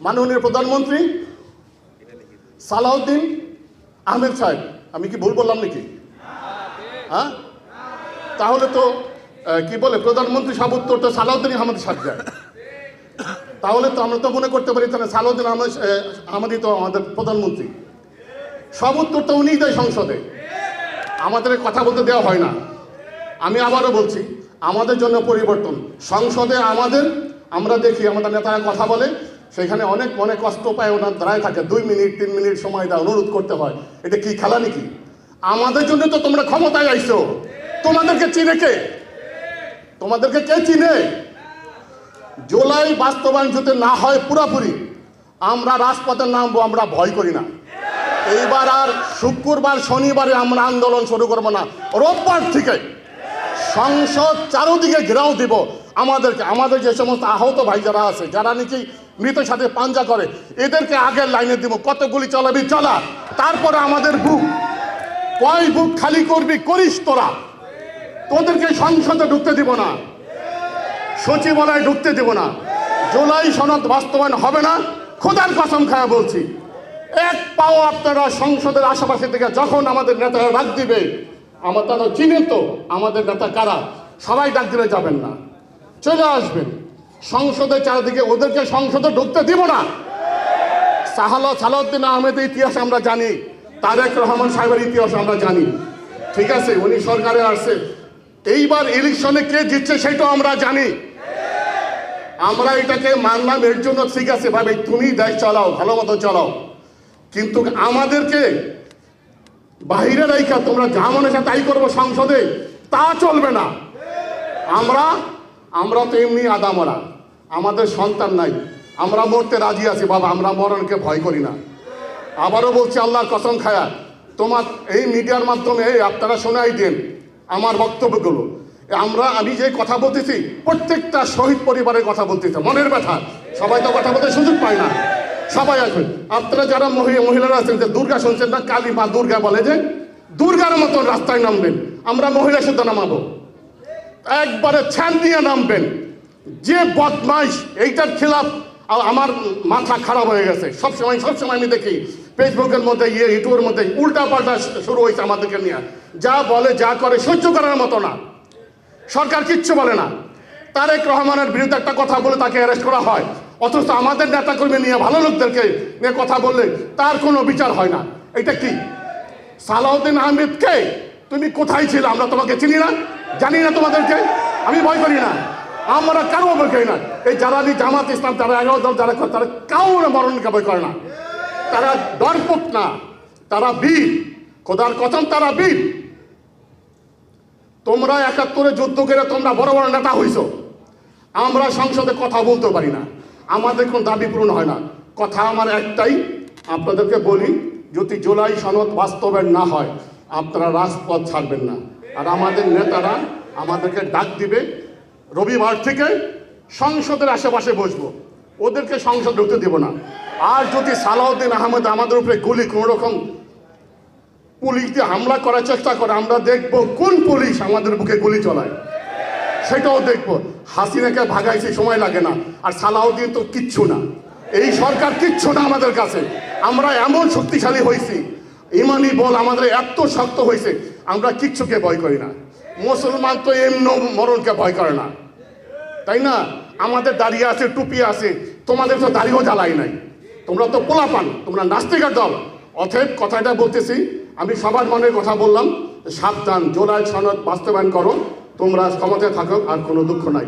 মাননীয় প্রধানমন্ত্রী সালাউদ্দিন আহমেদ সাহেব, আমি কি ভুল বললাম নাকি? হ্যাঁ, তাহলে তো কি বলে প্রধানমন্ত্রী সাহেব উত্তরটা সালাউদ্দিন আহমেদ সাহেব যায়, তাহলে তো আমরা তো মনে করতে পারি তাহলে সালাউদ্দিন আহমেদই তো আমাদের প্রধানমন্ত্রী। সব উত্তরটা উনিই দেয় সংসদে, আমাদের কথা বলতে দেওয়া হয় না। আমি আবারও বলছি, আমাদের জন্য পরিবর্তন সংসদে আমরা দেখি আমাদের নেতারা কথা বলে, সেখানে অনেক মনে কষ্ট পায়, ওনার দাঁড়ায় থাকে 2 মিনিট 3 মিনিট সময় দেয়, অনুরোধ করতে হয়। এটা কি খেলা নাকি? আমাদের জন্য তো তোমরা ক্ষমতায় আইছো, তোমাদেরকে চিনে কে? তোমাদেরকে কে চিনে? জুলাই বাস্তবায়ন যদি না হয় পুরোপুরি, আমরা রাজপথে নামবো, আমরা ভয় করি না। এইবার আর শুক্রবার শনিবারে আমরা আন্দোলন শুরু করবো না, রোববার থেকে সংসদ চারোদিকে ঘেরাও দিব। আমাদের যে সমস্ত আহত ভাই যারা আছে, যারা নাকি মৃতের সাথে পাঞ্জা করে, এদেরকে আগের লাইনে দিব। কত গুলি চালাবি চালা, তারপরে আমাদের বুক, কয় বুক খালি করবি করিস তোরা। তোদেরকে সংসদে ঢুকতে দিব না, সচিবালয়ে ঢুকতে দিব না। জুলাই সনদ বাস্তবায়ন হবে না, খোদার কসম খায়া বলছি। এক পাও আপনারা সংসদের আশেপাশে থেকে যখন আমাদের নেতারা ডাক দিবে, তারা চিনেন তো আমাদের নেতা কারা, সবাই ডাক দিলে যাবেন না, চলে আসবেন সংসদের চারিদিকে। ওদেরকে সংসদে ঢুকতে দিব না। সালাউদ্দিন আহমেদের ইতিহাস আমরা জানি, তারেক রহমান সাহেবের ইতিহাস আমরা জানি, ঠিক আছে? উনি সরকারে আসছে, এইবার ইলেকশনে কে জিতছে সেটাও আমরা জানি। আমরা এটাকে মানলাম, এর জন্য ঠিক আছে ভাবে তুমি দেশ চালাও, ভালো মতো চালাও, কিন্তু আমাদেরকে বাহিরে রাইখা তোমরা যা মনে হয় তাই করবো সংসদে, তা চলবে না। আমরা তো এমনি আদামরা, আমাদের সন্তান নাই, আমরা মরতে রাজি আছি বাবা, আমরা মরণকে ভয় করি না। আবারও বলছি আল্লাহর কসম খায়া, তোমার এই মিডিয়ার মাধ্যমে আপনারা শোনাই দেন আমার বক্তব্যগুলো। আমি যে কথা বলতেছি প্রত্যেকটা শহীদ পরিবারের কথা বলতেছি, মনের ব্যথা। সবাই তো কথা বলতে সুযোগ পায় না, সবাই আসবেন। আপনারা যারা মহিলারা আছেন, যে দুর্গা শুনছেন না, কালী মা দুর্গা বলে, যে দুর্গার মতন রাস্তায় নামবেন। আমরা মহিলা শুদ্ধ নামাবো, একবারে ছ্যান দিয়ে নামবেন। যে বদমাইশ এইটার খেলাফ আমার মাথা খারাপ হয়ে গেছে। সবসময় আমি দেখি ফেসবুকের মধ্যে ইউটিউবের মধ্যে উল্টা পাল্টা শুরু হয়েছে আমাদেরকে নিয়ে। যা বলে যা করে সহ্য করার মতো না। সরকার কিচ্ছু বলে না। তারেক রহমানের বিরুদ্ধে একটা কথা বলে তাকে অ্যারেস্ট করা হয়, অথচ আমাদের নেতাকর্মী নিয়ে, ভালো লোকদেরকে নিয়ে কথা বললে তার কোনো বিচার হয় না। এটা কি? সালাউদ্দিন আহমেদ কে? তুমি কোথায় ছিল? আমরা তোমাকে চিনি না, জানি না তোমাদেরকে। আমি ভয় করি না, আমরা কারো ভয় করি না। এই যারা জামাত ইসলাম, যারা 11 দল যারা করে, তারা কাউরে মরণকে ভয় করে না। তারা ডরপোক না, তারা বীর, খোদার কসম তারা বীর। তোমরা 71-এ যুদ্ধ করে তোমরা বড় বড় নেতা হইছো, আমরা সংসদে কথা বলতে পারি না, আমাদের কোনো দাবি পূরণ হয় না। কথা আমার একটাই, আপনাদেরকে বলি, যদি জুলাই সনদ বাস্তবায়ন না হয় আপনারা রাজপথ ছাড়বেন না। আর আমাদের নেতারা আমাদেরকে ডাক দিবে, রবিবার থেকে সংসদের আশেপাশে বসবো, ওদেরকে সংসদ ঢুকতে দেব না। আর যদি সালাউদ্দিন আহমেদ আমাদের উপরে গুলি, কোনো রকম পুলিশ দিয়ে হামলা করার চেষ্টা করে, আমরা দেখব কোন পুলিশ আমাদের বুকে গুলি চলায়, সেটাও দেখব। হাসিনাকে ভাগাইছে, সময় লাগে না। আর সালাউদ্দিন তো কিচ্ছু না, এই সরকার কিচ্ছু না আমাদের কাছে। আমরা এমন শক্তিশালী হয়েছি, ইমানি বল আমাদের এত শক্ত হয়েছে, আমরা কিচ্ছুকে ভয় করি না। মুসলমান তো এমন মরণকে ভয় করে না, তাই না? আমাদের দাঁড়িয়ে আছে, টুপি আছে, তোমাদের তো দাড়িও জ্বালাই নাই। তোমরা তো পোলাপান, তোমরা নাস্তিকের দল। অতএব কথাটা বলতেছি, আমি সবার মনের কথা বললাম, সাবধান, জুলাই সনদ বাস্তবায়ন করো, তোমরা ক্ষমতায় থাকো, আর কোনো দুঃখ নাই।